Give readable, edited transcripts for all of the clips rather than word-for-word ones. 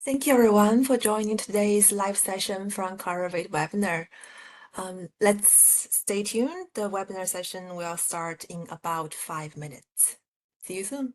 Thank you everyone for joining today's live session from Clarivate webinar. Let's stay tuned. The webinar session will start in about 5 minutes. See you soon.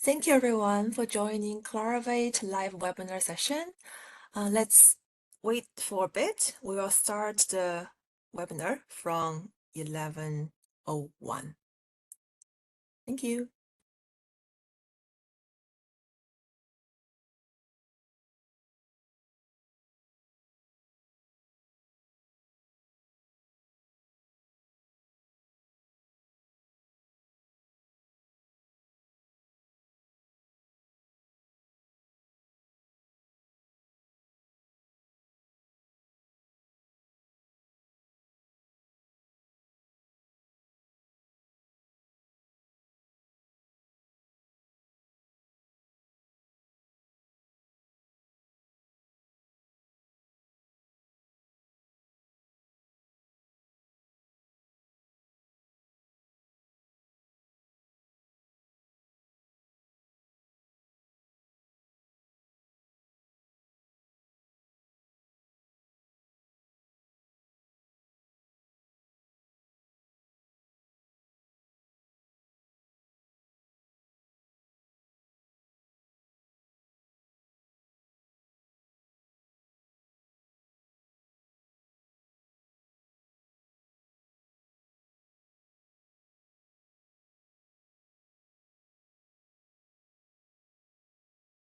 Thank you everyone for joining Clarivate live webinar session. Let's wait for a bit. We will start the webinar from 11:01. Thank you.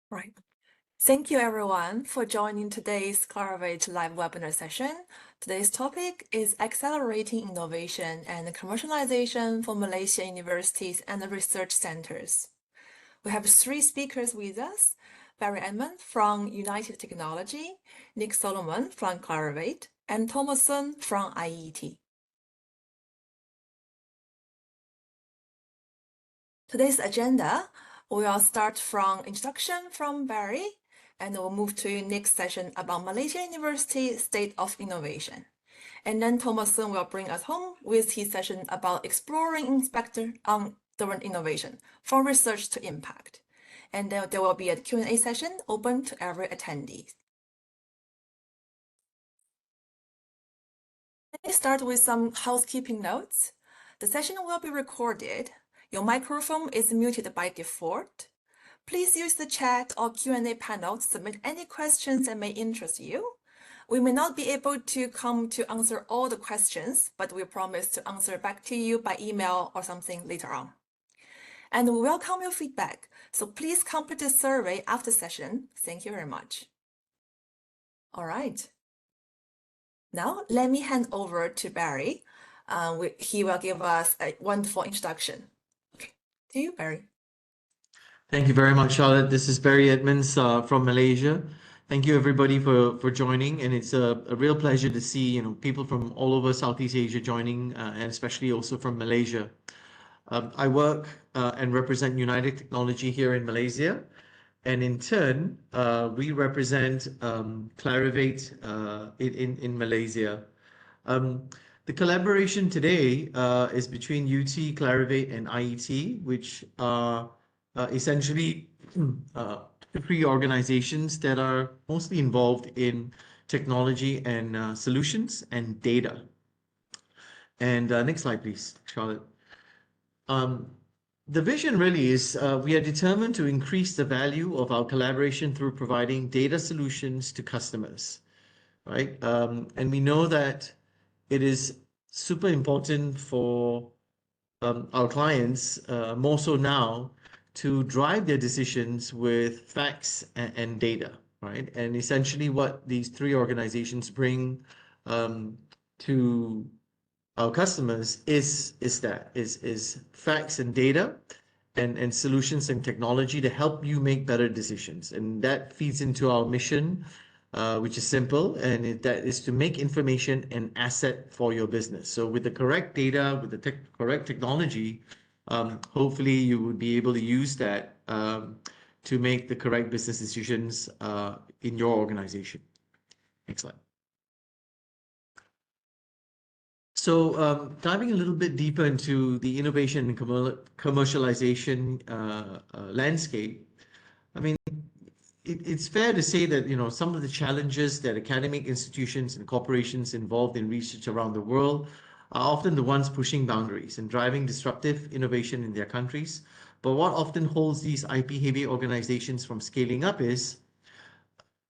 Right. Thank you everyone for joining today's Clarivate live webinar session. Today's topic is accelerating innovation and commercialization for Malaysian universities and research centers. We have 3 speakers with us: Barry Edmond from United Technology, Nick Solomon from Clarivate, and Thomas Sun from IET. Today's agenda, we will start from introduction from Barry, and we'll move to next session about Malaysia University State of Innovation. And then Thomas soon will bring us home with his session about exploring inspector-driven innovation from research to impact. And then there will be a Q&A session open to every attendee. Let me start with some housekeeping notes. The session will be recorded. Your microphone is muted by default. Please use the chat or Q&A panel to submit any questions that may interest you. We may not be able to come to answer all the questions, but we promise to answer back to you by email or something later on. And we welcome your feedback, so please complete the survey after session. Thank you very much. All right. Now, let me hand over to Barry. He will give us a wonderful introduction. Okay, to you, Barry. Thank you very much, Charlotte. This is Barry Edmonds from Malaysia. Thank you everybody for joining, and it's a real pleasure to see people from all over Southeast Asia joining, and especially also from Malaysia. I work and represent United Technology here in Malaysia, and in turn we represent Clarivate in Malaysia. The collaboration today is between UT, Clarivate, and IET, which are essentially three organizations that are mostly involved in technology and solutions and data. And next slide, please, Charlotte. The vision really is we are determined to increase the value of our collaboration through providing data solutions to customers, right? And we know that it is super important for our clients, more so now, to drive their decisions with facts and data, right? And essentially what these three organizations bring to our customers is facts and data and solutions and technology to help you make better decisions. And that feeds into our mission, which is simple, and that is to make information an asset for your business. So with the correct data, with the correct technology, hopefully you would be able to use that to make the correct business decisions in your organization. Next slide. So diving a little bit deeper into the innovation and commercialization landscape, I mean, it's fair to say that some of the challenges that academic institutions and corporations involved in research around the world are often the ones pushing boundaries and driving disruptive innovation in their countries. But what often holds these IP-heavy organizations from scaling up is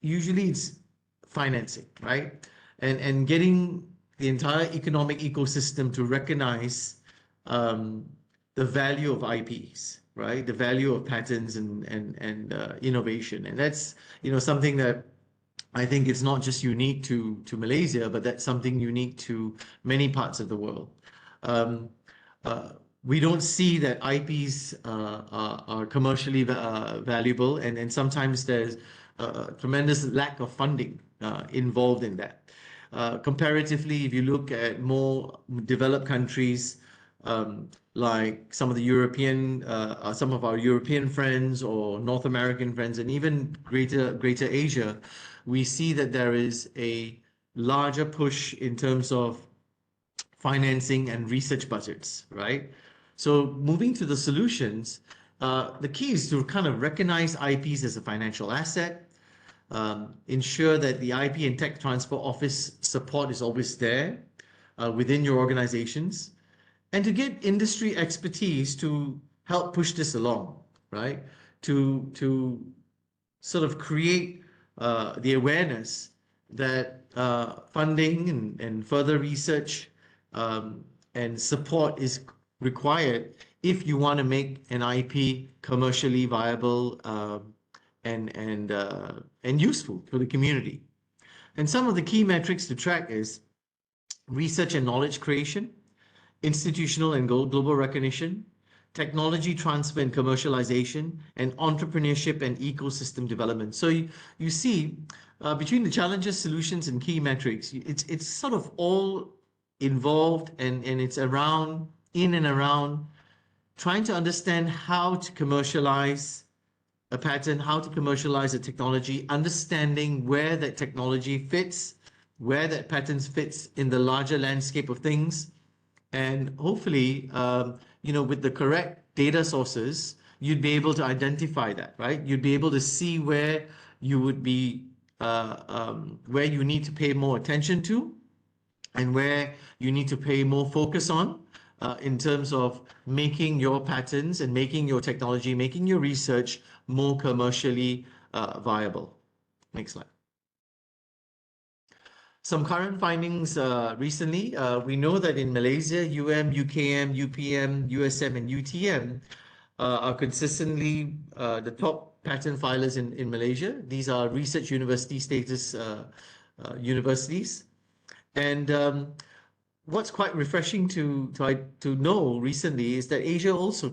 usually it's financing, right? And getting the entire economic ecosystem to recognize the value of IPs, right? The value of patents and innovation. And that's something that I think it's not just unique to Malaysia, but that's something unique to many parts of the world. We don't see that IPs are commercially valuable, and sometimes there's a tremendous lack of funding involved in that. Comparatively, if you look at more developed countries, like some of our European friends or North American friends, and even greater Asia, we see that there is a larger push in terms of financing and research budgets, right? So moving to the solutions, the key is to kind of recognize IPs as a financial asset, ensure that the IP and tech transfer office support is always there within your organizations, and to get industry expertise to help push this along, right? To sort of create the awareness that funding and further research and support is required if you want to make an IP commercially viable and useful for the community. And some of the key metrics to track is research and knowledge creation, institutional and global recognition, technology transfer and commercialization, and entrepreneurship and ecosystem development. So you see, between the challenges, solutions, and key metrics, it's sort of all involved, and it's around trying to understand how to commercialize a patent, how to commercialize a technology, understanding where that technology fits where that patent fits in the larger landscape of things, and hopefully, with the correct data sources, you'd be able to identify that, right? You'd be able to see where you would be, where you need to pay more attention to, and where you need to pay more focus on, in terms of making your patents and making your technology, making your research more commercially viable. Next slide. Some current findings recently. We know that in Malaysia, UKM, UPM, USM, and UTM are consistently the top patent filers in Malaysia. These are research university status universities. And what's quite refreshing to know recently is that Asia also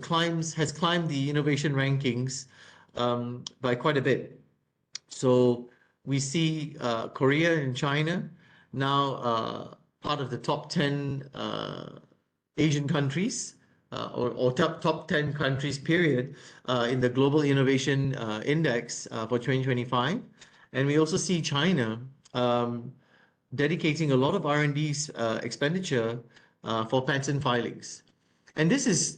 has climbed the innovation rankings by quite a bit. So we see Korea and China now part of the top 10 Asian countries, or top 10 countries, period, in the Global Innovation Index for 2025. And we also see China dedicating a lot of R&D expenditure for patent filings. And this is,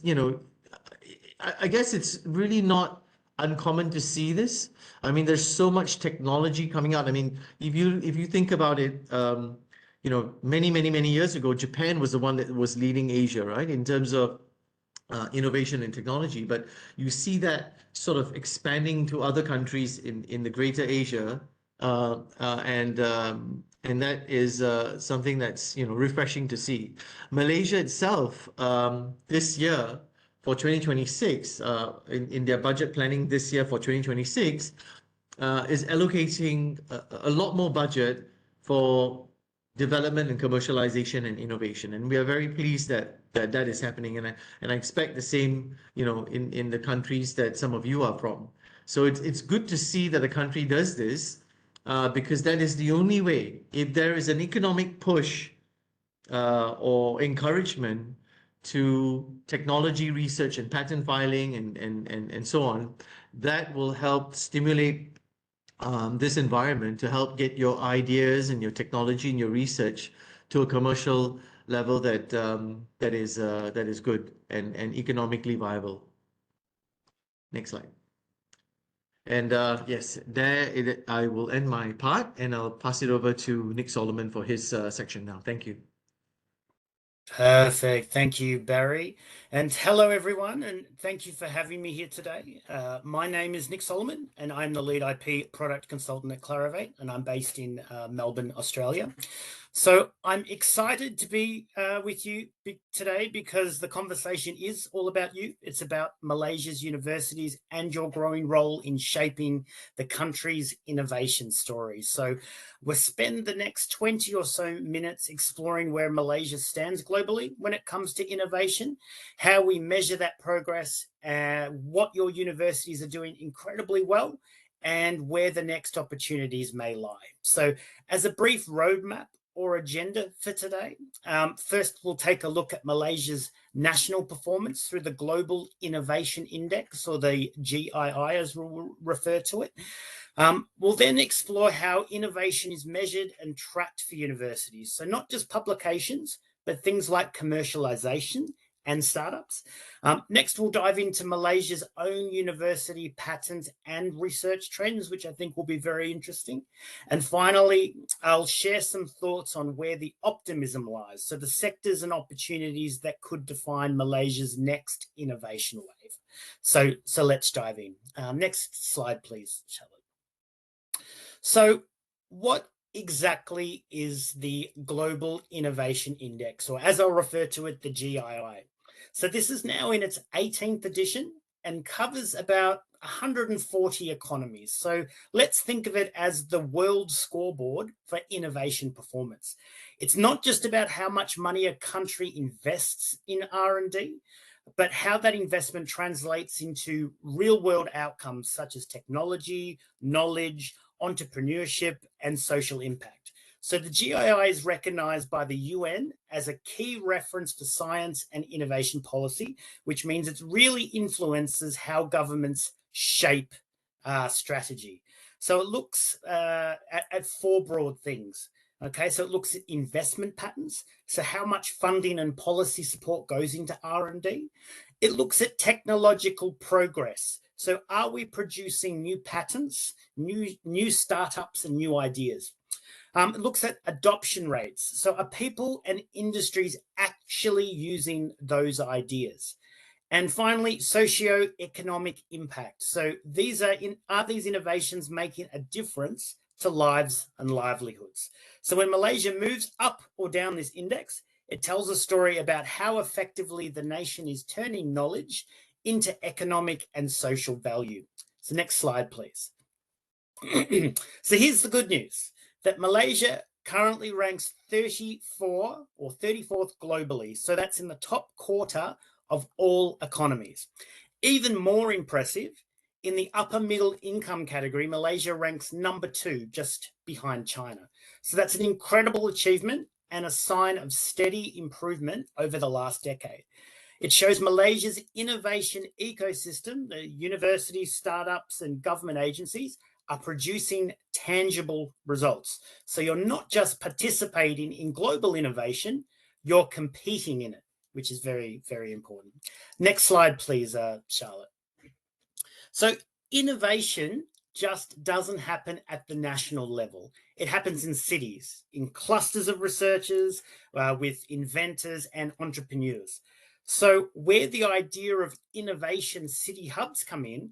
I guess it's really not uncommon to see this. I mean, there's so much technology coming out. I mean, if you think about it, many years ago, Japan was the one that was leading Asia, right, in terms of innovation and technology. But you see that sort of expanding to other countries in the greater Asia, and that is something that's refreshing to see. Malaysia itself, this year for 2026, in their budget planning this year for 2026, is allocating a lot more budget for development and commercialization and innovation. And we are very pleased that is happening. And I expect the same, in the countries that some of you are from. So it's good to see that a country does this, because that is the only way. If there is an economic push or encouragement to technology research and patent filing and so on, that will help stimulate this environment to help get your ideas and your technology and your research to a commercial level that is good and economically viable. Next slide. And yes, I will end my part, and I'll pass it over to Nick Solomon for his section now. Thank you. Perfect. Thank you, Barry. And hello, everyone, and thank you for having me here today. My name is Nick Solomon, and I'm the lead IP product consultant at Clarivate, and I'm based in Melbourne, Australia. So I'm excited to be with you today because the conversation is all about you. It's about Malaysia's universities and your growing role in shaping the country's innovation story. So we'll spend the next 20 or so minutes exploring where Malaysia stands globally when it comes to innovation, how we measure that progress, what your universities are doing incredibly well, and where the next opportunities may lie. So as a brief roadmap or agenda for today, first we'll take a look at Malaysia's national performance through the Global Innovation Index, or the GII as we'll refer to it. We'll then explore how innovation is measured and tracked for universities. So not just publications, but things like commercialization and startups. Next, we'll dive into Malaysia's own university patents and research trends, which I think will be very interesting. And finally, I'll share some thoughts on where the optimism lies. So the sectors and opportunities that could define Malaysia's next innovation wave. So let's dive in. Next slide, please, Charlotte. So what exactly is the Global Innovation Index, or as I'll refer to it, the GII? So this is now in its 18th edition and covers about 140 economies. So let's think of it as the world scoreboard for innovation performance. It's not just about how much money a country invests in R&D, but how that investment translates into real-world outcomes such as technology, knowledge, entrepreneurship, and social impact. So the GII is recognized by the UN as a key reference for science and innovation policy, which means it really influences how governments shape strategy. So it looks at four broad things. Okay, so it looks at investment patterns. So how much funding and policy support goes into R&D. It looks at technological progress. So are we producing new patents, new startups and new ideas? It looks at adoption rates. So are people and industries actually using those ideas? And finally, socio-economic impact. So are these innovations making a difference to lives and livelihoods? So when Malaysia moves up or down this index, it tells a story about how effectively the nation is turning knowledge into economic and social value. So next slide, please. So here's the good news, that Malaysia currently ranks 34 or 34th globally. So that's in the top quarter of all economies. Even more impressive, in the upper middle income category, Malaysia ranks number 2, just behind China. So that's an incredible achievement and a sign of steady improvement over the last decade. It shows Malaysia's innovation ecosystem, the universities, startups, and government agencies are producing tangible results. So you're not just participating in global innovation, you're competing in it, which is very, very important. Next slide, please, Charlotte. So innovation just doesn't happen at the national level. It happens in cities, in clusters of researchers, with inventors and entrepreneurs. So where the idea of innovation city hubs come in,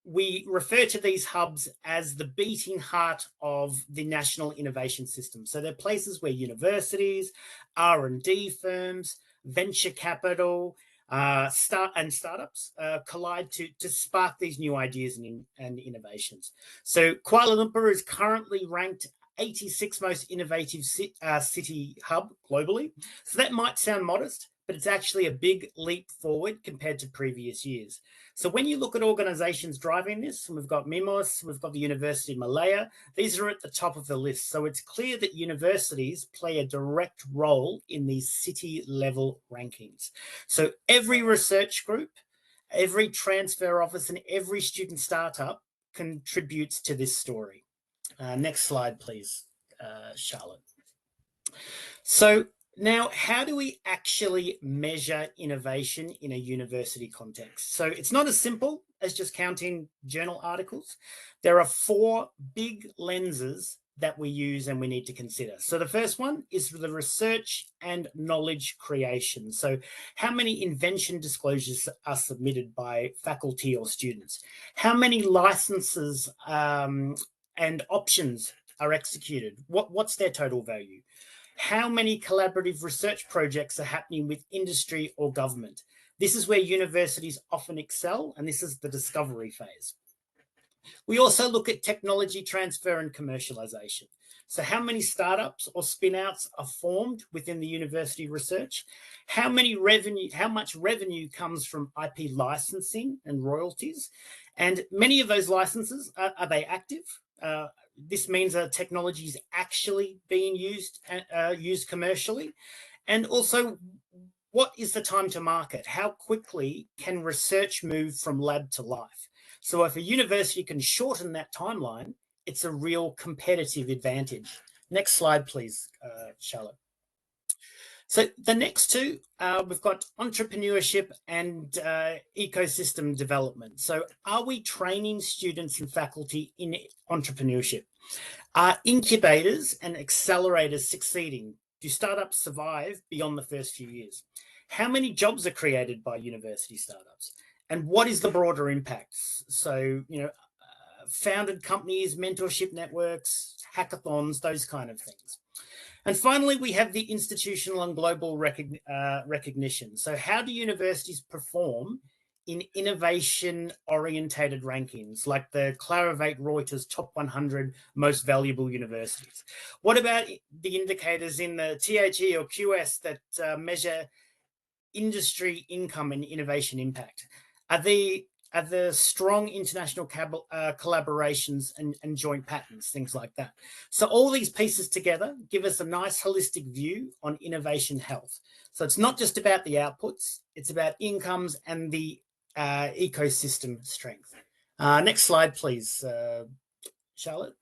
we refer to these hubs as the beating heart of the national innovation system. So they're places where universities, R&D firms, venture capital, startups collide to spark these new ideas and innovations. So Kuala Lumpur is currently ranked 86th most innovative city hub globally. So that might sound modest, but it's actually a big leap forward compared to previous years. So when you look at organizations driving this, and we've got MIMOS, we've got the University of Malaya, these are at the top of the list. So it's clear that universities play a direct role in these city level rankings. So every research group, every transfer office, and every student startup contributes to this story. Next slide, please, Charlotte. So now, how do we actually measure innovation in a university context? So it's not as simple as just counting journal articles. There are 4 big lenses that we use and we need to consider. So the first one is the research and knowledge creation. So how many invention disclosures are submitted by faculty or students? How many licenses and options are executed? What's their total value? How many collaborative research projects are happening with industry or government? This is where universities often excel, and this is the discovery phase. We also look at technology transfer and commercialization. So how many startups or spin-outs are formed within the university research? How much revenue comes from IP licensing and royalties? And many of those licenses, are they active? This means that technology is actually being used commercially. And also, what is the time to market? How quickly can research move from lab to life? So if a university can shorten that timeline, it's a real competitive advantage. Next slide, please, Charlotte. So the next 2, we've got entrepreneurship and ecosystem development. So are we training students and faculty in entrepreneurship? Are incubators and accelerators succeeding? Do startups survive beyond the first few years? How many jobs are created by university startups? And what is the broader impact? So, founded companies, mentorship networks, hackathons, those kind of things. And finally, we have the institutional and global recognition. So how do universities perform in innovation-orientated rankings, like the Clarivate Reuters Top 100 Most Valuable Universities? What about the indicators in the THE or QS that measure industry income and innovation impact? Are the strong international collaborations and joint patents, things like that? So all these pieces together give us a nice holistic view on innovation health. So it's not just about the outputs, it's about incomes and the ecosystem strength. Next slide, please, Charlotte.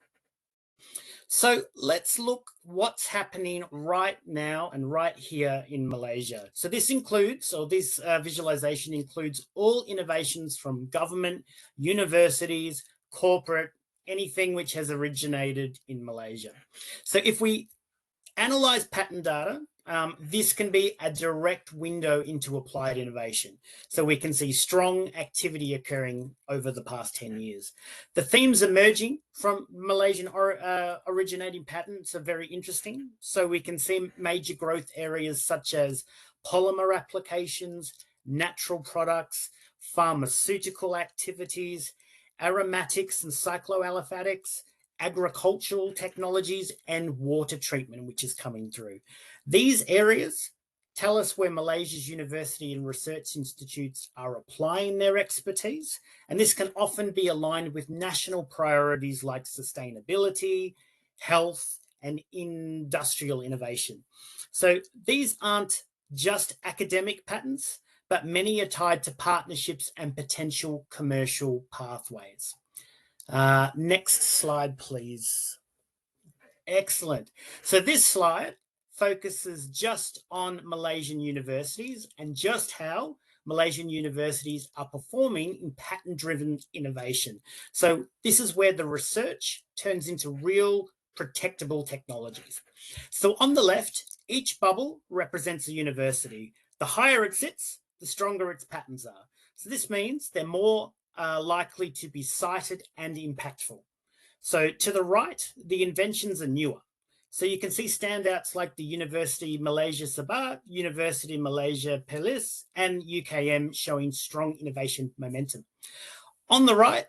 So let's look what's happening right now and right here in Malaysia. So this includes, or this visualization includes all innovations from government, universities, corporate, anything which has originated in Malaysia. So if we analyze patent data, this can be a direct window into applied innovation. So we can see strong activity occurring over the past 10 years. The themes emerging from Malaysian originating patents are very interesting. So we can see major growth areas such as polymer applications, natural products, pharmaceutical activities, aromatics and cycloaliphatic, agricultural technologies, and water treatment, which is coming through. These areas tell us where Malaysia's university and research institutes are applying their expertise, and this can often be aligned with national priorities like sustainability, health, and industrial innovation. So these aren't just academic patents, but many are tied to partnerships and potential commercial pathways. Next slide, please. Excellent. So this slide focuses just on Malaysian universities and just how Malaysian universities are performing in patent-driven innovation. So this is where the research turns into real protectable technologies. So on the left, each bubble represents a university. The higher it sits, the stronger its patents are. So this means they're more likely to be cited and impactful. So to the right, the inventions are newer. So you can see standouts like the University Malaysia Sabah, University Malaysia Perlis, and UKM showing strong innovation momentum. On the right,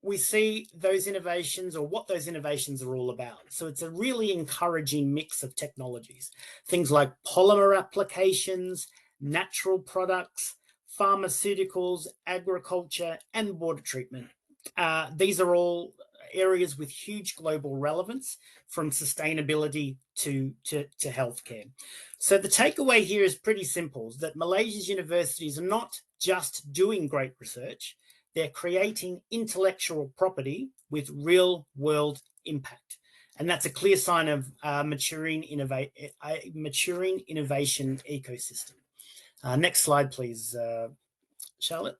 we see those innovations or what those innovations are all about. So it's a really encouraging mix of technologies. Things like polymer applications, natural products, pharmaceuticals, agriculture, and water treatment. These are all areas with huge global relevance, from sustainability to healthcare. So the takeaway here is pretty simple, that Malaysia's universities are not just doing great research, they're creating intellectual property with real world impact. And that's a clear sign of maturing innovation ecosystem. Next slide, please, Charlotte.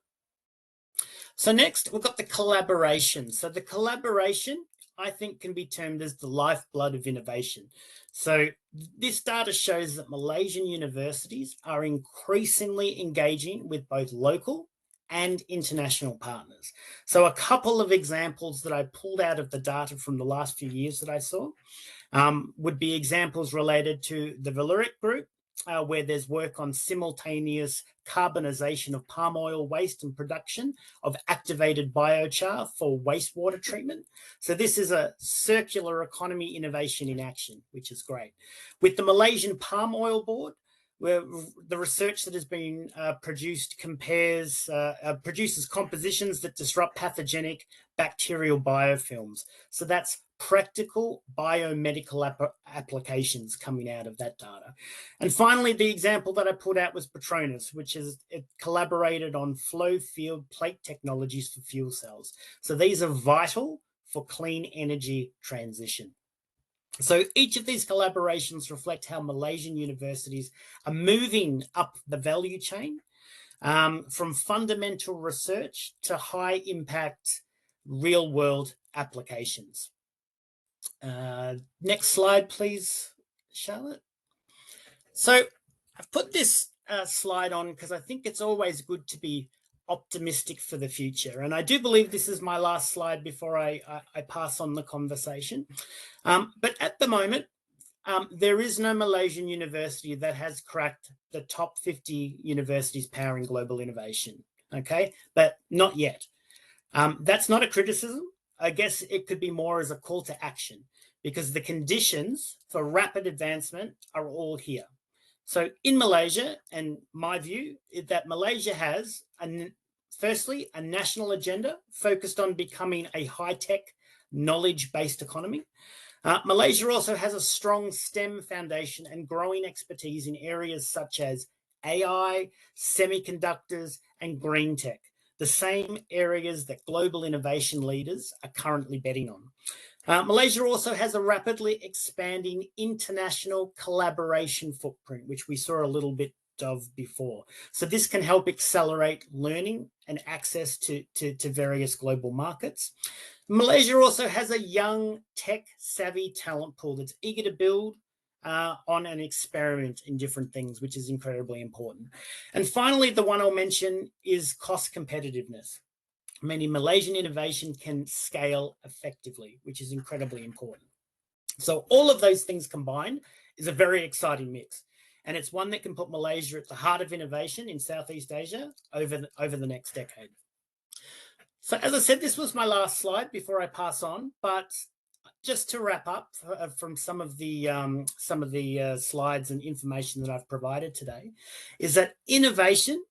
So next, we've got the collaboration. So the collaboration, I think, can be termed as the lifeblood of innovation. So this data shows that Malaysian universities are increasingly engaging with both local and international partners. So a couple of examples that I pulled out of the data from the last few years that I saw would be examples related to the Valeric Group, where there's work on simultaneous carbonization of palm oil waste and production of activated biochar for wastewater treatment. So this is a circular economy innovation in action, which is great. With the Malaysian Palm Oil Board, where the research that has been produced produces compositions that disrupt pathogenic bacterial biofilms. So that's practical biomedical applications coming out of that data. And finally, the example that I put out was Petronas, which is collaborated on flow field plate technologies for fuel cells. So these are vital for clean energy transition. So each of these collaborations reflect how Malaysian universities are moving up the value chain, from fundamental research to high impact real world applications. Next slide, please, Charlotte. So I've put this slide on because I think it's always good to be optimistic for the future. And I do believe this is my last slide before I pass on the conversation. But at the moment, there is no Malaysian university that has cracked the top 50 universities powering global innovation, okay? But not yet. That's not a criticism. I guess it could be more as a call to action, because the conditions for rapid advancement are all here. So in Malaysia, and my view is that Malaysia has, firstly, a national agenda focused on becoming a high-tech, knowledge-based economy. Malaysia also has a strong STEM foundation and growing expertise in areas such as AI, semiconductors, and green tech. the same areas that global innovation leaders are currently betting on. Malaysia also has a rapidly expanding international collaboration footprint, which we saw a little bit of before. So this can help accelerate learning and access to various global markets. Malaysia also has a young tech-savvy talent pool that's eager to build on and experiment in different things, which is incredibly important. And finally, the one I'll mention is cost competitiveness. Meaning Malaysian innovation can scale effectively, which is incredibly important. So all of those things combined is a very exciting mix. And it's one that can put Malaysia at the heart of innovation in Southeast Asia over the next decade. So as I said, this was my last slide before I pass on, but just to wrap up from some of the slides and information that I've provided today, is that innovation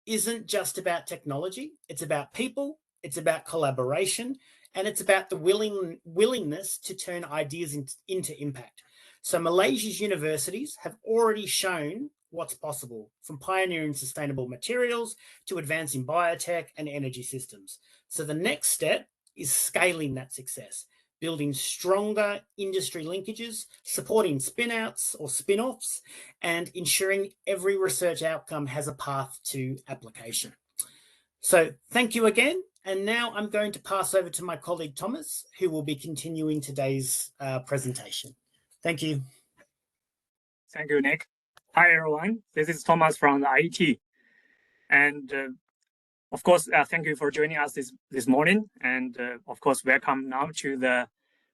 isn't just about technology. It's about people, it's about collaboration, and it's about the willingness to turn ideas into impact. So Malaysia's universities have already shown what's possible, from pioneering sustainable materials to advancing biotech and energy systems. So the next step is scaling that success, building stronger industry linkages, supporting spin-outs or spin-offs, and ensuring every research outcome has a path to application. So thank you again. And now I'm going to pass over to my colleague, Thomas, who will be continuing today's presentation. Thank you. Thank you, Nick. Hi, everyone. This is Thomas from the IET. And of course, thank you for joining us this morning. And of course, welcome now to the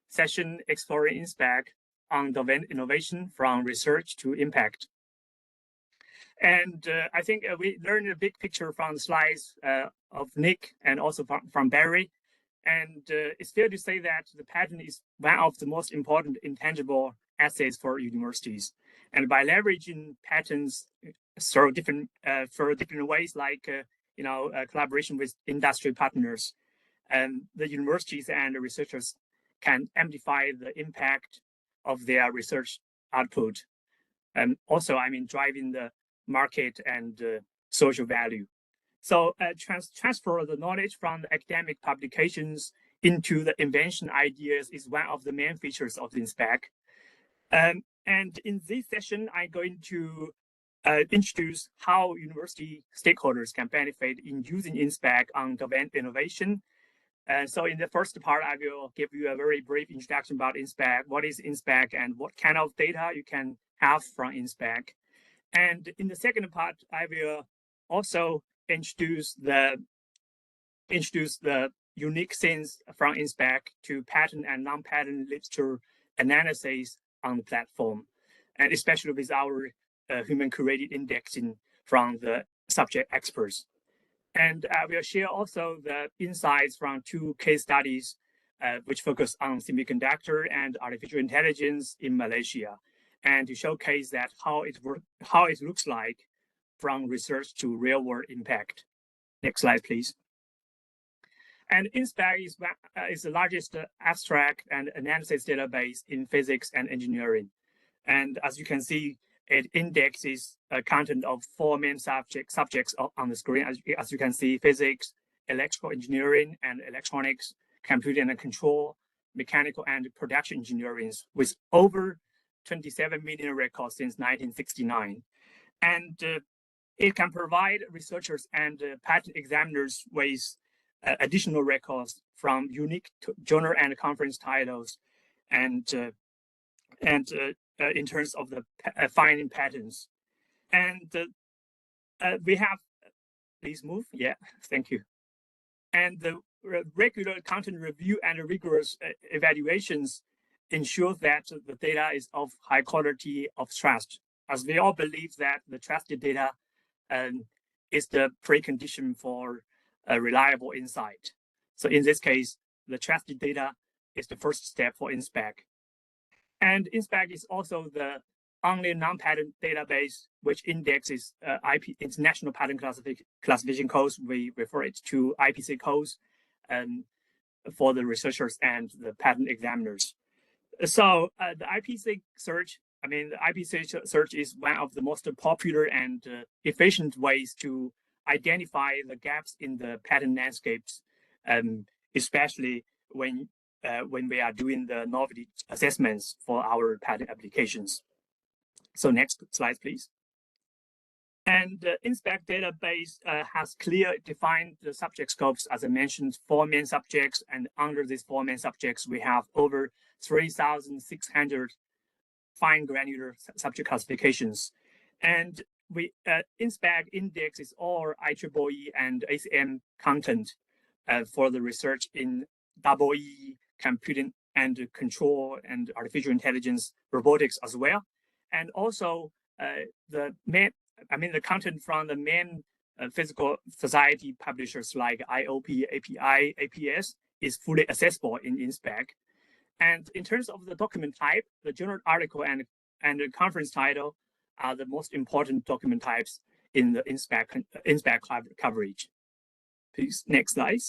session Exploring INSPEC on the innovation from research to impact. And I think we learned a big picture from the slides of Nick and also from Barry. And it's fair to say that the patent is one of the most important intangible assets for universities. And by leveraging patents through different ways, like collaboration with industry partners, and the universities and the researchers can amplify the impact of their research output, and also, driving the market and social value. So transfer the knowledge from the academic publications into the invention ideas is one of the main features of the INSPEC. And in this session, I'm going to introduce how university stakeholders can benefit in using INSPEC on domain innovation. So in the first part, I will give you a very brief introduction about INSPEC, what is INSPEC, and what kind of data you can have from INSPEC. And in the second part, I will also introduce the unique things from INSPEC to patent and non-patent literature analysis on the platform, and especially with our human-curated indexing from the subject experts. And I will share also the insights from 2 case studies which focus on semiconductor and artificial intelligence in Malaysia, and to showcase that how it looks like from research to real-world impact. Next slide, please. And INSPEC is the largest abstract and analysis database in physics and engineering. And as you can see, it indexes content of 4 main subjects on the screen. As you can see, physics, electrical engineering and electronics, computing and control, mechanical and production engineering, with over 27 million records since 1969. And it can provide researchers and patent examiners with additional records from unique journal and conference titles, and in terms of the finding patents. And we have, please move, yeah, thank you. And the regular content review and rigorous evaluations ensure that the data is of high quality of trust, as we all believe that the trusted data is the precondition for a reliable insight. So in this case, the trusted data is the first step for INSPEC. And INSPEC is also the only non-patent database which indexes IP international patent classification codes. We refer it to IPC codes for the researchers and the patent examiners. So the IPC search, the IPC search is one of the most popular and efficient ways to identify the gaps in the patent landscapes, especially when we are doing the novelty assessments for our patent applications. So next slide, please. And the InSpec database has clear defined the subject scopes, as I mentioned, 4 main subjects. And under these 4 main subjects, we have over 3,600 fine granular subject classifications. And we InSpec indexes all IEEE and ACM content for the research in EE, computing and control and artificial intelligence, robotics as well. And also the content from the main physical society publishers like IOP, API, APS is fully accessible in InSpec. And in terms of the document type, the journal article and the conference title are the most important document types in the InSpec coverage. Please, next slide.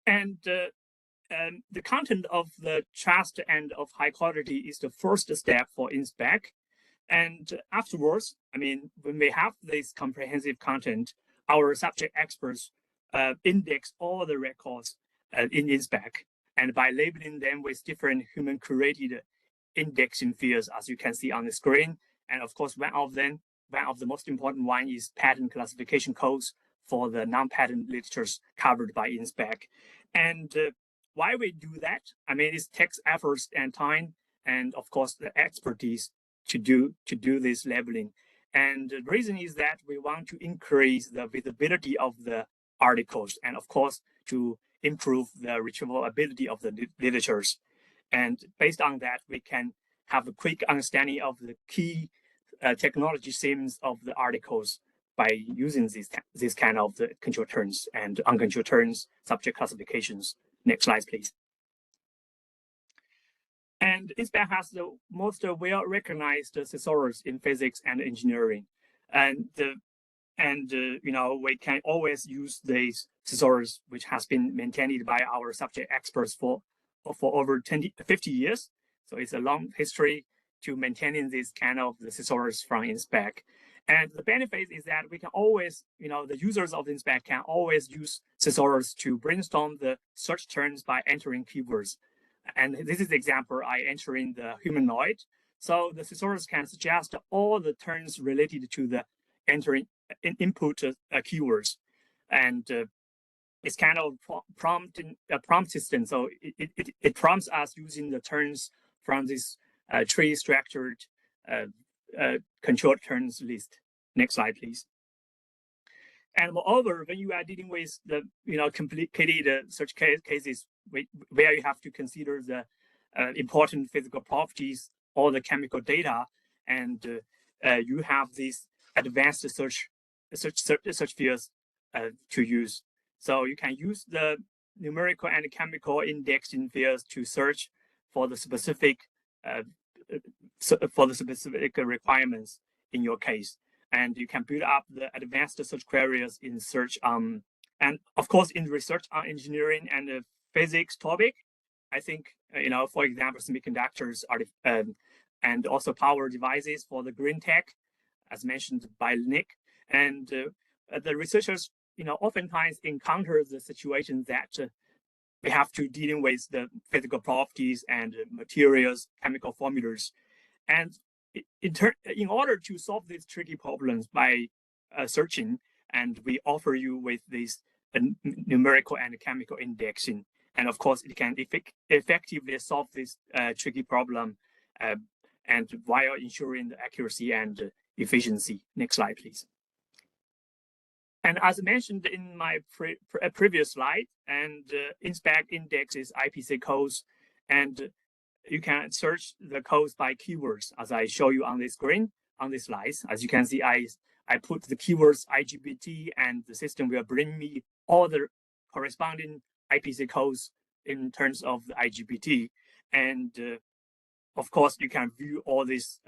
And the content of the trust and of high quality is the first step for InSpec. And afterwards, when we have this comprehensive content, our subject experts index all the records in InSpec. And by labeling them with different human-created indexing fields, as you can see on the screen. And of course, one of the most important one is patent classification codes for the non-patent literatures covered by InSpec. And why we do that? It takes efforts and time, and of course, the expertise to do this labeling. And the reason is that we want to increase the visibility of the articles, and of course, to improve the retrievability of the literatures. And based on that, we can have a quick understanding of the key technology themes of the articles by using this kind of the control terms and uncontrolled terms subject classifications. Next slide, please. And InSpec has the most well-recognized thesaurus in physics and engineering. And we can always use these thesaurus, which has been maintained by our subject experts for over 50 years. So it's a long history to maintaining this kind of the thesaurus from InSpec. And the benefit is that we can always, the users of InSpec can always use thesaurus to brainstorm the search terms by entering keywords. And this is the example I entering the humanoid. So the thesaurus can suggest all the terms related to the entering input keywords. And it's kind of prompt system. So it prompts us using the terms from this tree structured controlled terms list. Next slide, please. And moreover, when you are dealing with the complicated search cases where you have to consider the important physical properties or the chemical data, and you have these advanced search fields to use. So you can use the numerical and chemical indexing fields to search for the specific requirements in your case. And you can build up the advanced search queries in search. And of course, in research on engineering and physics topic, I think, for example, semiconductors are, and also power devices for the green tech, as mentioned by Nick. And the researchers, oftentimes encounter the situation that we have to dealing with the physical properties and materials, chemical formulas. And in order to solve these tricky problems by searching, and we offer you with this numerical and chemical indexing. And of course, it can effectively solve this tricky problem and while ensuring the accuracy and efficiency. Next slide, please. And as mentioned in my previous slide, and InSpec indexes IPC codes, and you can search the codes by keywords, as I show you on the screen, on this slide. As you can see, I put the keywords IGBT, and the system will bring me all the corresponding IPC codes in terms of the IGBT. And of course, you can view all this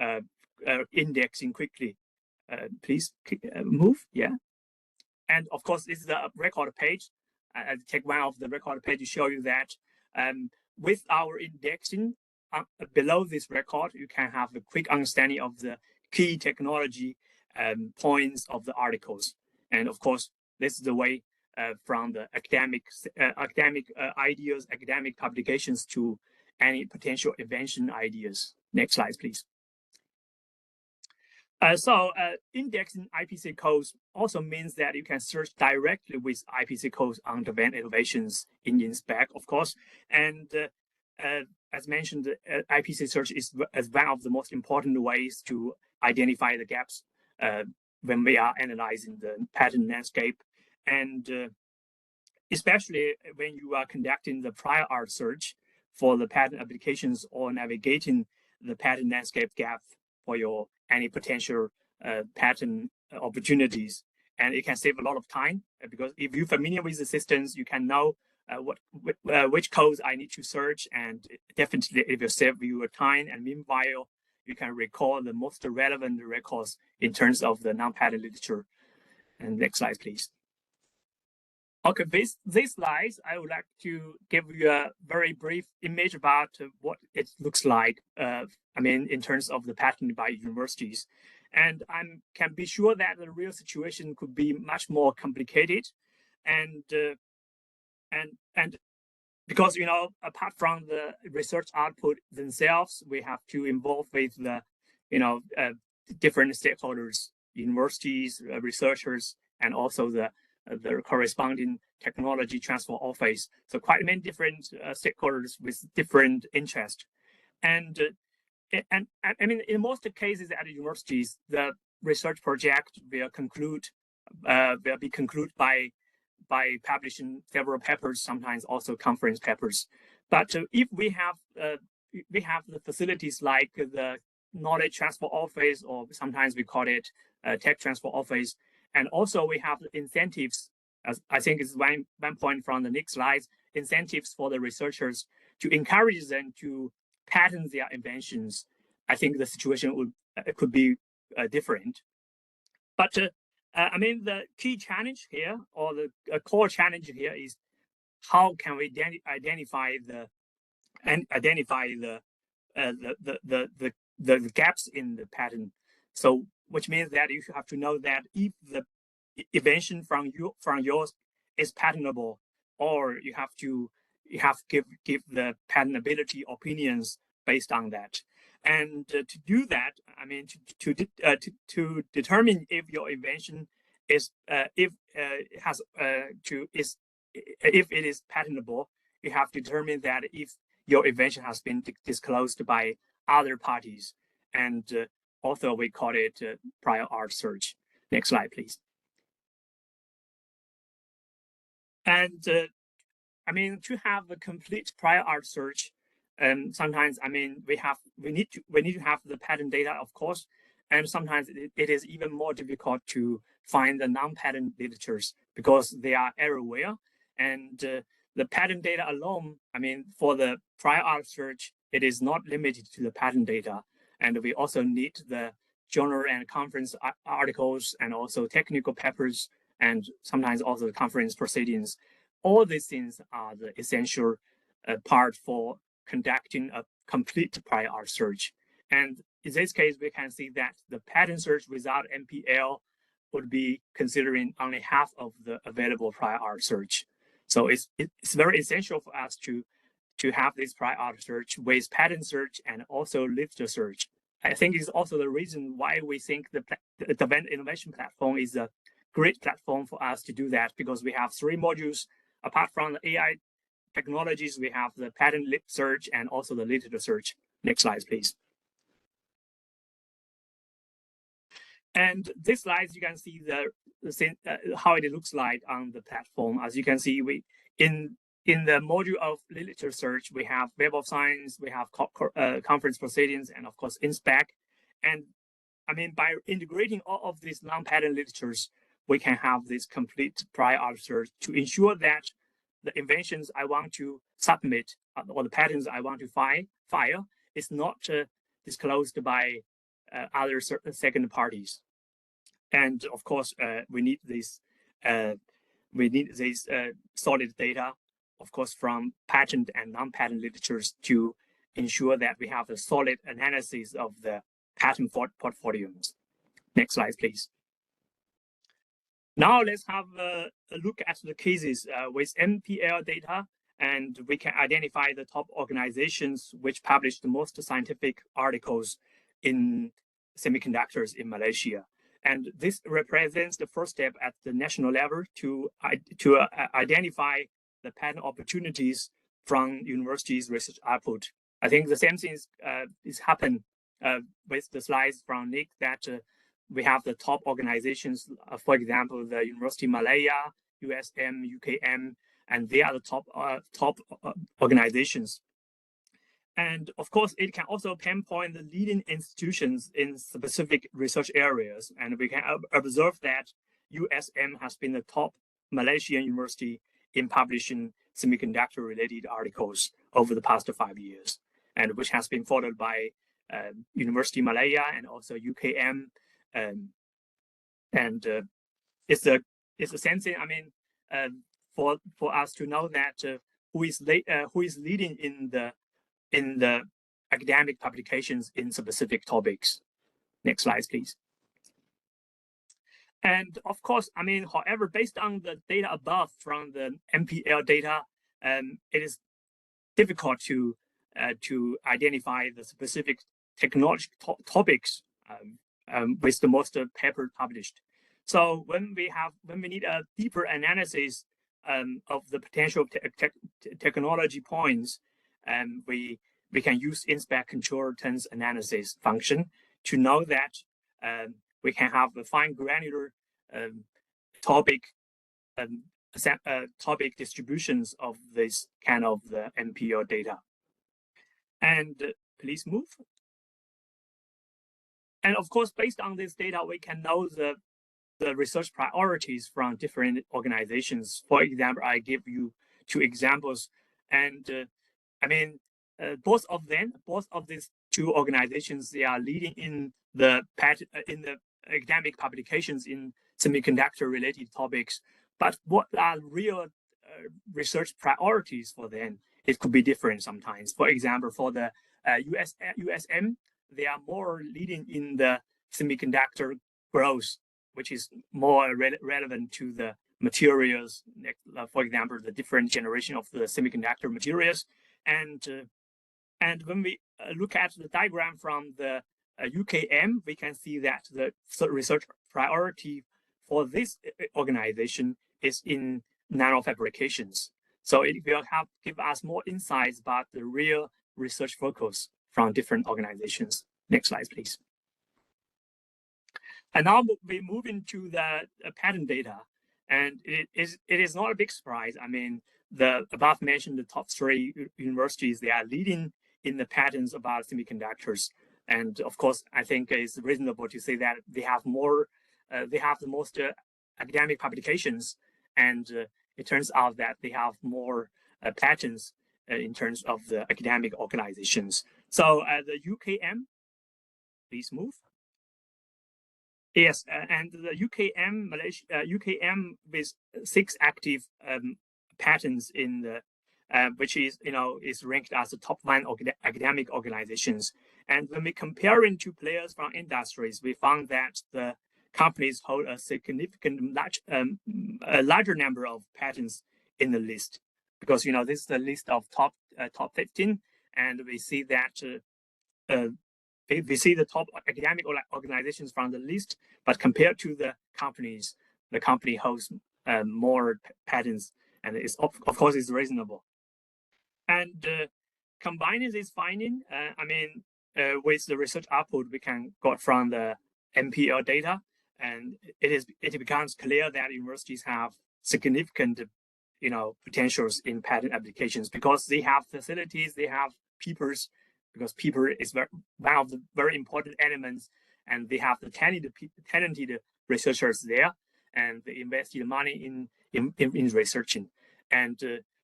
indexing quickly. Please move, yeah. And of course, this is the record page. I'll take one of the record page to show you that with our indexing below this record, you can have a quick understanding of the key technology points of the articles. And of course, this is the way from the academic ideas, academic publications to any potential invention ideas. Next slide, please. Indexing IPC codes also means that you can search directly with IPC codes on advanced innovations in spec, of course. And as mentioned, IPC search is one of the most important ways to identify the gaps when we are analyzing the patent landscape. And especially when you are conducting the prior art search for the patent applications or navigating the patent landscape gap for your any potential patent opportunities. And it can save a lot of time because if you're familiar with the systems, you can know which codes I need to search, and definitely it will save you time. And meanwhile, you can recall the most relevant records in terms of the non-patent literature. And next slide, please. Okay, these slides, I would like to give you a very brief image about what it looks like, in terms of the patent by universities. And I can be sure that the real situation could be much more complicated. And because, apart from the research output themselves, we have to involve with the, different stakeholders, universities, researchers, and also the corresponding technology transfer office. So quite many different stakeholders with different interests. And in most cases at universities, the research project will be concluded by publishing several papers, sometimes also conference papers. But if we have the facilities like the knowledge transfer office, or sometimes we call it tech transfer office, and also we have the incentives, as I think is one point from the next slides, incentives for the researchers to encourage them to patent their inventions. I think the situation could be different. But the key challenge here, or the core challenge here, is how can we identify the gaps in the patent. So, which means that you have to know that if the invention from yours is patentable, or you have to give the patentability opinions based on that. And to do that, to determine if your invention is if it is patentable, you have to determine that if your invention has been disclosed by other parties. And also we call it prior art search. Next slide, please. And to have a complete prior art search, sometimes we need to have the patent data, of course, and sometimes it is even more difficult to find the non-patent literatures because they are everywhere. And the patent data alone, for the prior art search, it is not limited to the patent data, and we also need the journal and conference articles, and also technical papers, and sometimes also the conference proceedings. All these things are the essential part for conducting a complete prior art search. And in this case, we can see that the patent search without MPL would be considering only half of the available prior art search. So it's very essential for us to have this prior art search with patent search and also literature search. I think it's also the reason why we think the Advanced Innovation Platform is a great platform for us to do that, because we have 3 modules. Apart from the AI technologies, we have the patent search and also the literature search. Next slide, please. And this slide, you can see how it looks like on the platform. As you can see, we in the module of literature search, we have Web of Science, we have conference proceedings, and of course InSpec. And by integrating all of these non-patent literatures, we can have this complete prior art search to ensure that the inventions I want to submit or the patents I want to file is not disclosed by other second parties. And of course, we need this solid data, of course, from patent and non-patent literatures to ensure that we have a solid analysis of the patent portfolios. Next slide, please. Now let's have a look at the cases with MPL data, and we can identify the top organizations which publish the most scientific articles in semiconductors in Malaysia. And this represents the first step at the national level to identify the patent opportunities from universities' research output. I think the same thing is happened with the slides from Nick, that we have the top organizations, for example, the University of Malaya, USM, UKM, and they are the top organizations. And of course, it can also pinpoint the leading institutions in specific research areas. And we can observe that USM has been the top Malaysian university in publishing semiconductor-related articles over the past 5 years, and which has been followed by University of Malaya and also UKM. It's the same thing. I mean, for us to know that who is leading in the academic publications in specific topics. Next slide, please. And of course, I mean, however, based on the data above from the MPL data, it is difficult to identify the specific technology topics with the most paper published. So when we need a deeper analysis of the potential technology points, we can use in-spec control terms analysis function to know that we can have a fine granular topic distributions of this kind of the MPL data. And please move. And of course, based on this data, we can know the research priorities from different organizations. For example, I give you 2 examples, and I mean, both of these 2 organizations, they are leading in the academic publications in semiconductor-related topics. But what are real research priorities for them? It could be different sometimes. For example, for the USM, they are more leading in the semiconductor growth, which is more relevant to the materials. For example, the different generation of the semiconductor materials. And when we look at the diagram from the UKM, we can see that the research priority for this organization is in nanofabrications. So it will give us more insights about the real research focus from different organizations. Next slide, please. And now we move into the patent data, and it is not a big surprise. I mean, the above mentioned the top 3 universities, they are leading in the patents about semiconductors, and of course, I think it's reasonable to say that they have more, they have the most academic publications, and it turns out that they have more patents in terms of the academic organizations. So the UKM, please move. Yes, and the UKM, Malaysia, UKM with 6 active patents in the, which is is ranked as the top 1 academic organizations. And when we comparing to players from industries, we found that the companies hold a significant larger number of patents in the list, because this is the list of top 15, and we see that we see the top academic organizations from the list, but compared to the companies, the company holds more patents, and it's of course it's reasonable. And combining this finding, I mean, with the research output we can got from the MPL data, and it becomes clear that universities have significant potentials in patent applications, because they have facilities, they have papers, because paper is one of the very important elements, and they have the talented researchers there, and they invested money in researching. And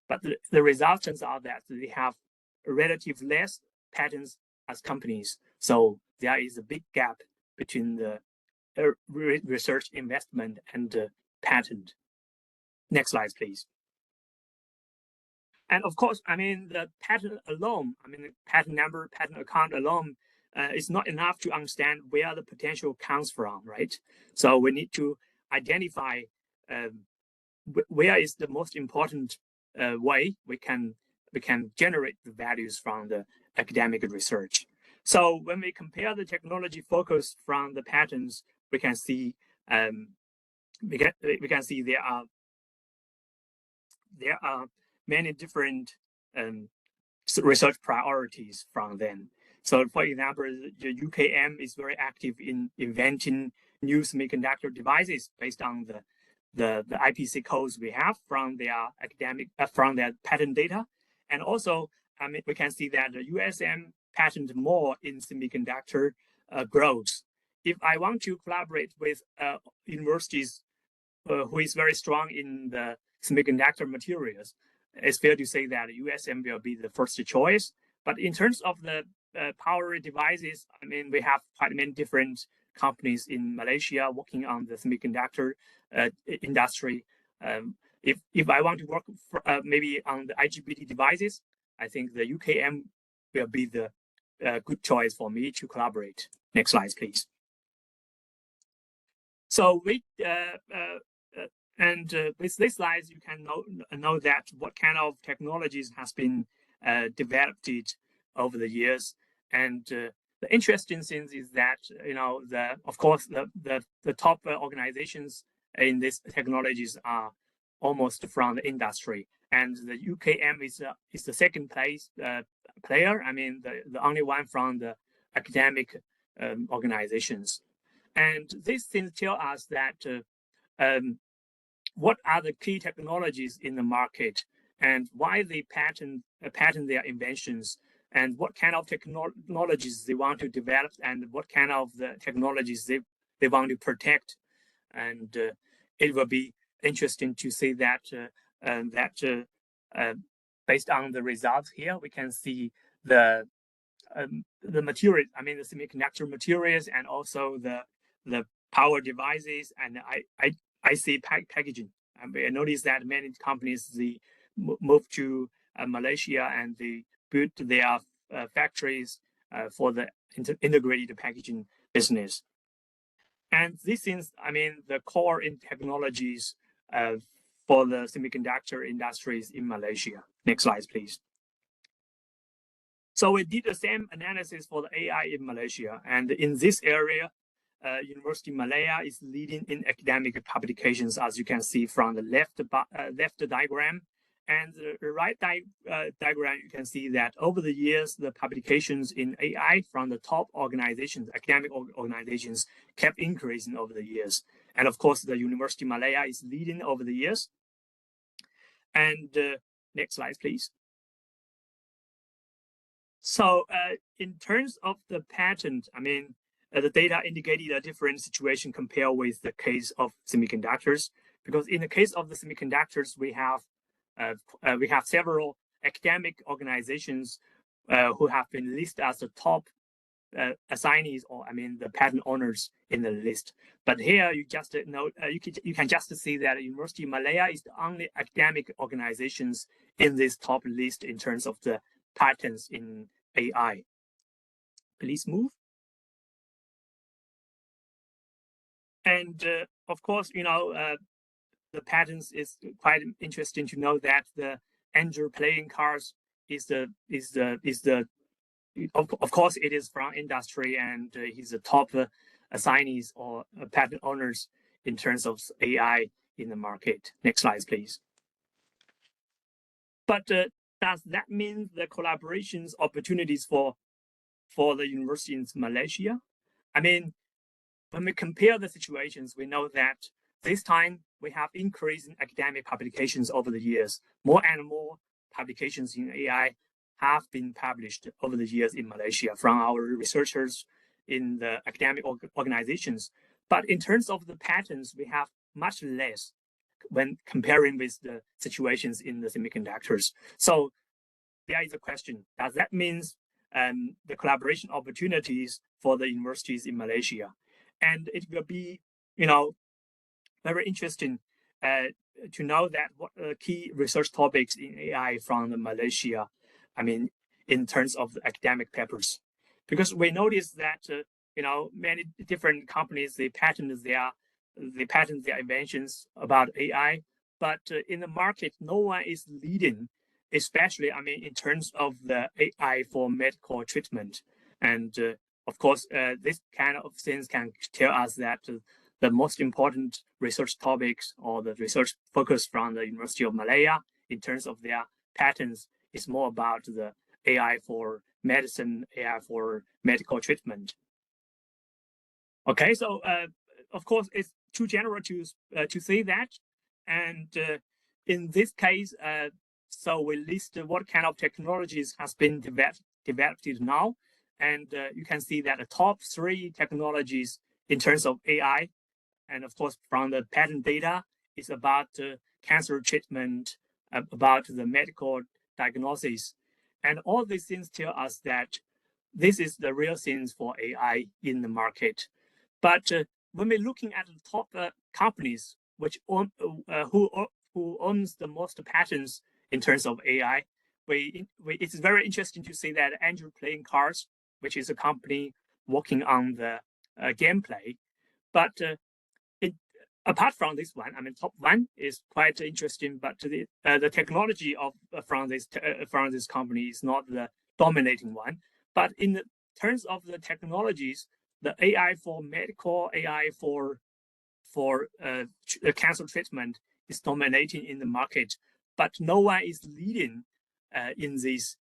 but the result turns out that they have relatively less patents as companies, so there is a big gap between the research investment and patent. Next slide, please. And of course, I mean, the patent alone, I mean, the patent number, patent account alone it's not enough to understand where the potential comes from, right? So we need to identify where is the most important way we can generate the values from the academic research. So when we compare the technology focus from the patterns, we can see there are many different research priorities from them. So, for example, the UKM is very active in inventing new semiconductor devices based on the IPC codes we have from their from their patent data, and also we can see that the USM patent more in semiconductor growth. If I want to collaborate with universities who is very strong in the semiconductor materials, it's fair to say that USM will be the first choice. But in terms of the power devices, I mean, we have quite many different companies in Malaysia working on the semiconductor industry. If I want to work for, maybe on the IGBT devices, I think the UKM will be the good choice for me to collaborate. Next slide, please. So with these slides, you can know that what kind of technologies has been developed over the years. And the interesting thing is that, you know, of course, the top organizations in these technologies are almost from the industry. And the UKM is the second place player. I mean, the only one from the academic organizations. And these things tell us that what are the key technologies in the market and why they patent their inventions, and what kind of technologies they want to develop, and what kind of the technologies they want to protect. And it will be interesting to see that based on the results here, we can see the material, I mean the semiconductor materials, and also the power devices and IC packaging. And we noticed that many companies, they move to Malaysia and they build their factories for the integrated packaging business. And this is, I mean, the core in technologies for the semiconductor industries in Malaysia. Next slide, please. So we did the same analysis for the AI in Malaysia. And in this area, University Malaya is leading in academic publications, as you can see from the left diagram. And the right diagram, you can see that over the years, the publications in AI from the top organizations, academic organizations, kept increasing over the years. And of course, the University Malaya is leading over the years. And next slide, please. So in terms of the patent, I mean, the data indicated a different situation compared with the case of semiconductors, because in the case of the semiconductors, we have several academic organizations who have been listed as the top assignees, or I mean the patent owners in the list. But here you just note you can just see that University Malaya is the only academic organizations in this top list in terms of the patents in AI. Please move. And of course, you know, the patents is quite interesting to know that the Andrew playing cards of course it is from industry, and he's the top assignees or patent owners in terms of AI in the market. Next slide, please. But does that mean the collaborations opportunities for the university in Malaysia? I mean, when we compare the situations, we know that this time we have increasing academic publications over the years. More and more publications in AI have been published over the years in Malaysia from our researchers in the academic organizations. But in terms of the patents, we have much less when comparing with the situations in the semiconductors. So there is a question, does that mean the collaboration opportunities for the universities in Malaysia? And it will be, you know, very interesting to know that what key research topics in AI from the Malaysia, I mean, in terms of the academic papers. because we noticed that many different companies they patent their inventions about AI, but in the market no one is leading, especially in terms of the AI for medical treatment. And of course, this kind of things can tell us that the most important research topics or the research focus from the University of Malaya in terms of their patents is more about the AI for medicine, AI for medical treatment. Okay, so of course it's too general to say that, and in this case, so we list what kind of technologies has been developed now, and you can see that the top 3 technologies in terms of AI, and of course from the patent data, is about cancer treatment, about the medical diagnosis, and all these things tell us that this is the real things for AI in the market. But when we're looking at the top companies who owns the most patents in terms of AI, it's very interesting to see that Andrew Playing Cards, which is a company working on the gameplay, but apart from this one, top 1 is quite interesting, but the technology from this company is not the dominating one. But in the terms of the technologies, the AI for medical, AI for cancer treatment is dominating in the market, but no one is leading in this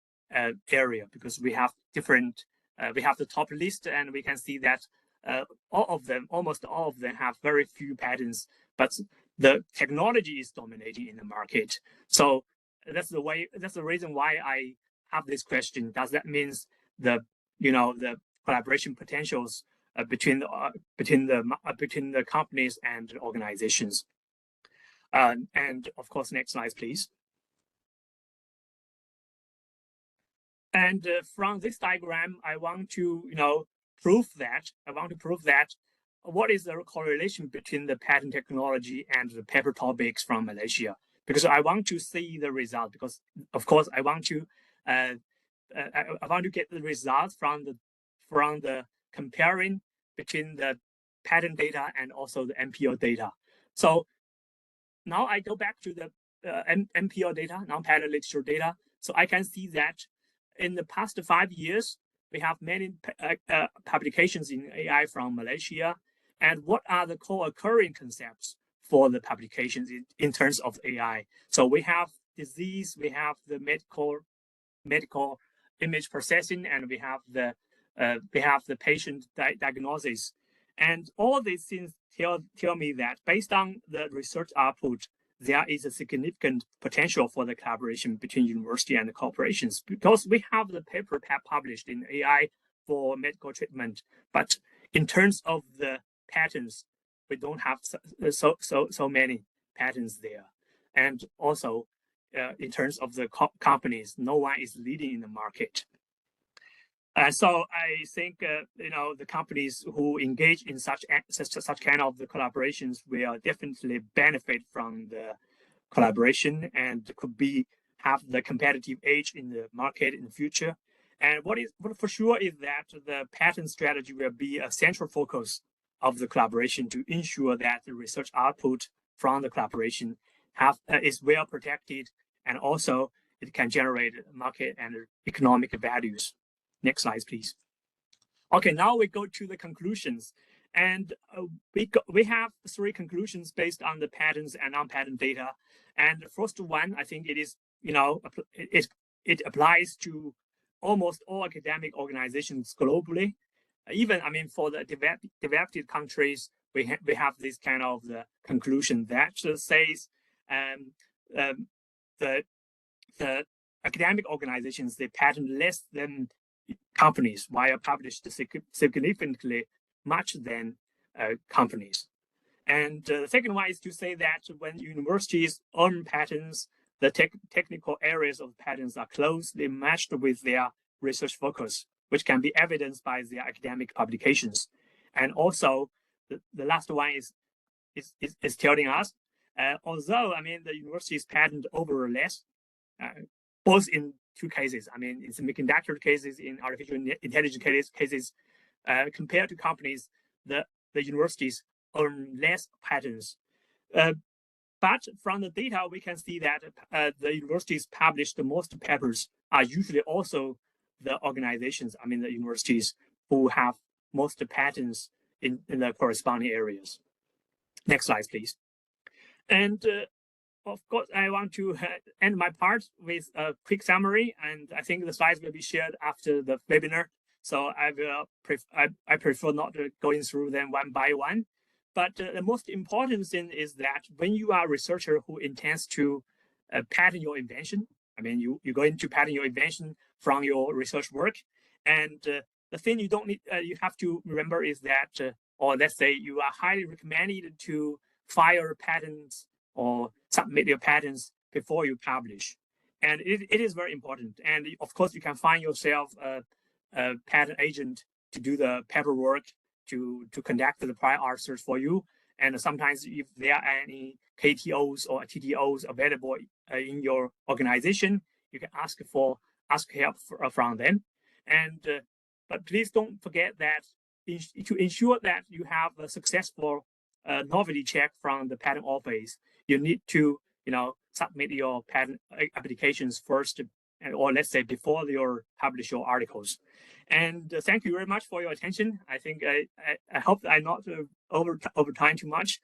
area, because we have different, we have the top list, and we can see that almost all of them have very few patents, but the technology is dominating in the market. So that's the reason why I have this question. Does that mean the collaboration potentials between the companies and organizations? And of course, next slide, please. And from this diagram, I want to prove that what is the correlation between the patent technology and the paper topics from Malaysia, because I want to see the result, because of course I want to get the results from the comparing between the patent data and also the MPO data. So now I go back to the MPO data, non-patent literature data. So I can see that in the past 5 years, we have many publications in AI from Malaysia. And what are the co-occurring concepts for the publications in terms of AI? So we have disease, we have the medical image processing, and we have the patient diagnosis. And all these things tell me that based on the research output, there is a significant potential for the collaboration between university and the corporations, because we have the paper published in AI for medical treatment, but in terms of the patents, we don't have so many patents there. And also, in terms of the companies, no one is leading in the market. So I think the companies who engage in such kind of the collaborations will definitely benefit from the collaboration and could have the competitive edge in the market in the future. And what for sure is that the patent strategy will be a central focus of the collaboration to ensure that the research output from the collaboration is well protected, and also it can generate market and economic values. Next slide, please. Okay, now we go to the conclusions, and we have 3 conclusions based on the patents and non-patent data. And the first one, I think it is it applies to almost all academic organizations globally. Even for the developed countries, we have this kind of the conclusion that says the academic organizations, they patent less than companies, while published significantly much than companies. And the second one is to say that when universities own patents, the technical areas of patents are closely matched with their research focus, which can be evidenced by their academic publications. And also, the last one is telling us, although the university's patent over less, both in two cases. I mean, in semiconductor cases, in artificial intelligence cases, compared to companies, the universities earn less patents. But from the data, we can see that the universities publish the most papers are usually also the organizations, I mean, the universities who have most patents in the corresponding areas. Next slide, please. And of course, I want to end my part with a quick summary, and I think the slides will be shared after the webinar. So I prefer not going through them one by one. But the most important thing is that when you are a researcher who intends to patent your invention, I mean, you're going to patent your invention from your research work. And the thing you don't need, you have to remember is that, or let's say you are highly recommended to file patents or submit your patents before you publish. And it is very important. And of course, you can find yourself a patent agent to do the paperwork, to conduct the prior art search for you. And sometimes if there are any KTOs or TTOs available in your organization, you can ask help from them. And but please don't forget that to ensure that you have a successful novelty check from the patent office, you need to submit your patent applications first, or let's say before you publish your articles. And thank you very much for your attention. I think I hope I'm not over time too much.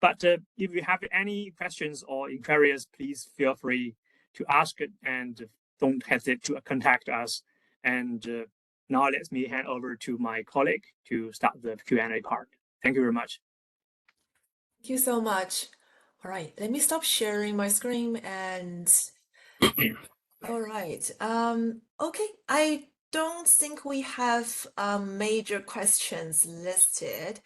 But if you have any questions or inquiries, please feel free to ask it, and don't hesitate to contact us. And now let me hand over to my colleague to start the Q&A part. Thank you very much. Thank you so much. All right, let me stop sharing my screen and all right. Okay, I don't think we have major questions listed.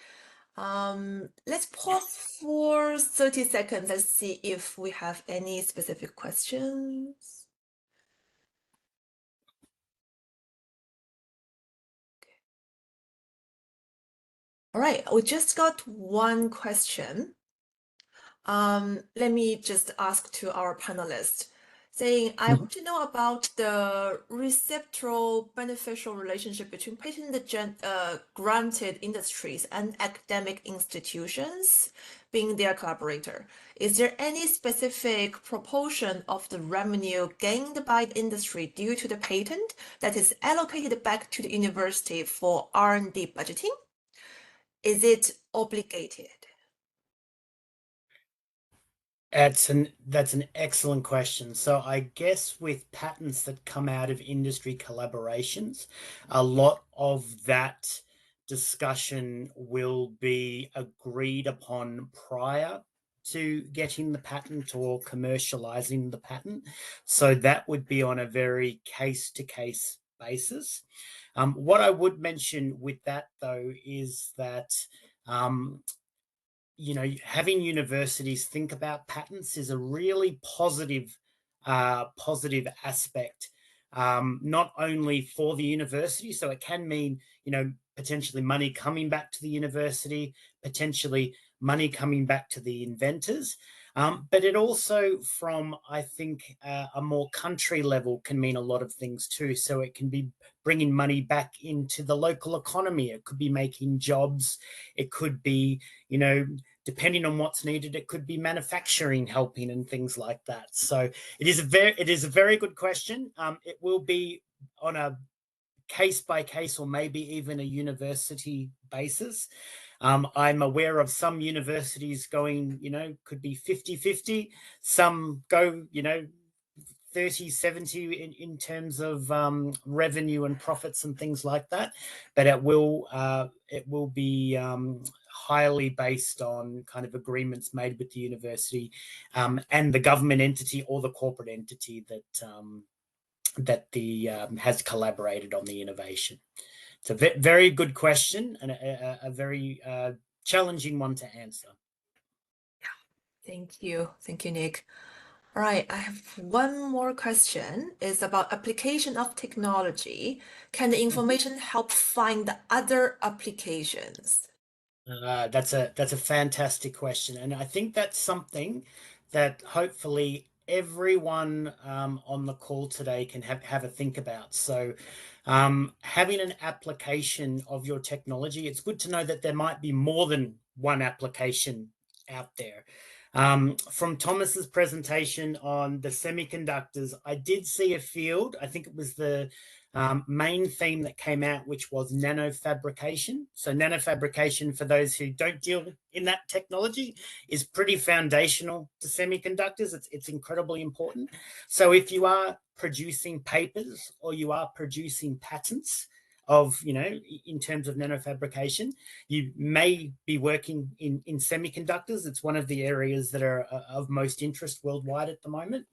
Let's pause for 30 seconds. Let's see if we have any specific questions. Okay. All right, we just got one question. Let me just ask to our panelists, saying, I want to know about the reciprocal beneficial relationship between patent granted industries and academic institutions being their collaborator. Is there any specific proportion of the revenue gained by the industry due to the patent that is allocated back to the university for R&D budgeting? Is it obligated? That's an excellent question. So I guess with patents that come out of industry collaborations, a lot of that discussion will be agreed upon prior to getting the patent or commercializing the patent. So that would be on a very case-to-case basis. What I would mention with that, though, is that having universities think about patents is a really positive aspect, not only for the university, so it can mean, potentially money coming back to the university, potentially money coming back to the inventors, but it also, from, I think, a more country level, can mean a lot of things too. So it can be bringing money back into the local economy. It could be making jobs. It could be, depending on what's needed, it could be manufacturing helping and things like that. So it is a very good question. It will be on a case by case or maybe even a university basis. I'm aware of some universities going, could be 50-50. Be go, 30-70 in terms of revenue and profits and things like that. But it will be highly based on kind of agreements made with the university and the government entity or the corporate entity that has collaborated on the innovation. It's a very good question and a very challenging one to answer. Thank you, Nick. All right, I have one more question. It's about application of technology. Can the information help find other applications? That's a fantastic question, and I think that's something that hopefully everyone on the call today can have a think about. So having an application of your technology, it's good to know that there might be more than one application out there. From Thomas's presentation on the semiconductors, I did see a field, I think it was the main theme that came out, which was nanofabrication. So nanofabrication, for those who don't deal in that technology, is pretty foundational to semiconductors. It's incredibly important. So if you are producing papers or you are producing patents of, in terms of nanofabrication, you may be working in semiconductors. It's one of the areas that are of most interest worldwide at the moment.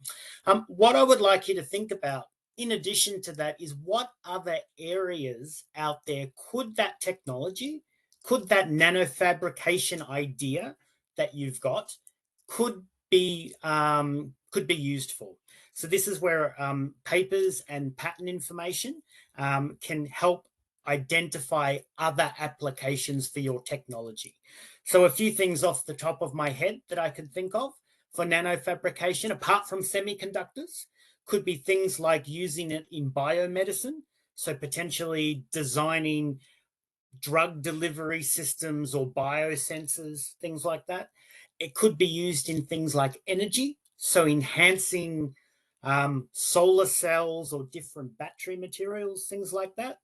What I would like you to think about in addition to that is what other areas out there could that technology, could that nanofabrication idea that you've got, could be used for. So this is where papers and patent information can help identify other applications for your technology. So a few things off the top of my head that I could think of for nanofabrication, apart from semiconductors, could be things like using it in biomedicine. So potentially designing drug delivery systems or biosensors, things like that. It could be used in things like energy. So enhancing solar cells or different battery materials, things like that.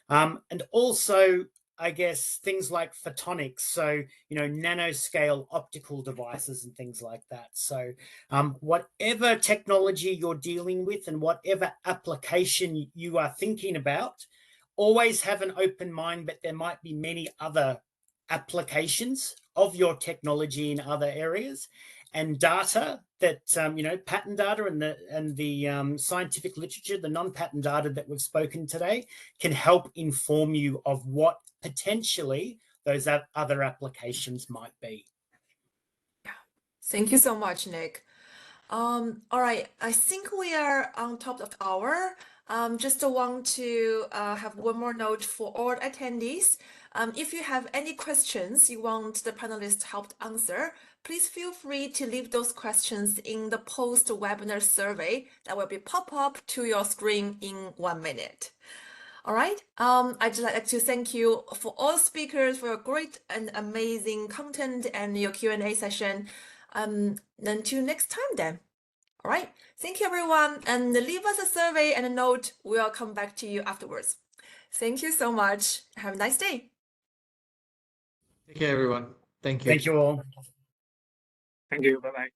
And also, I guess, things like photonics, so, nanoscale optical devices and things like that. So whatever technology you're dealing with and whatever application you are thinking about, always have an open mind, but there might be many other applications of your technology in other areas. And data that, patent data and the scientific literature, the non-patent data that we've spoken today, can help inform you of what potentially those other applications might be. Yeah, thank you so much, Nick. All right, I think we are on top of the hour. Just want to have one more note for all attendees. If you have any questions you want the panelists to help answer, please feel free to leave those questions in the post-webinar survey that will be pop up to your screen in 1 minute. All right, I'd just like to thank you for all speakers for your great and amazing content and your Q&A session. Until next time then. All right, thank you everyone, and leave us a survey and a note. We'll come back to you afterwards. Thank you so much. Have a nice day. Take care, everyone. Thank you. Thank you all. Thank you. Bye-bye.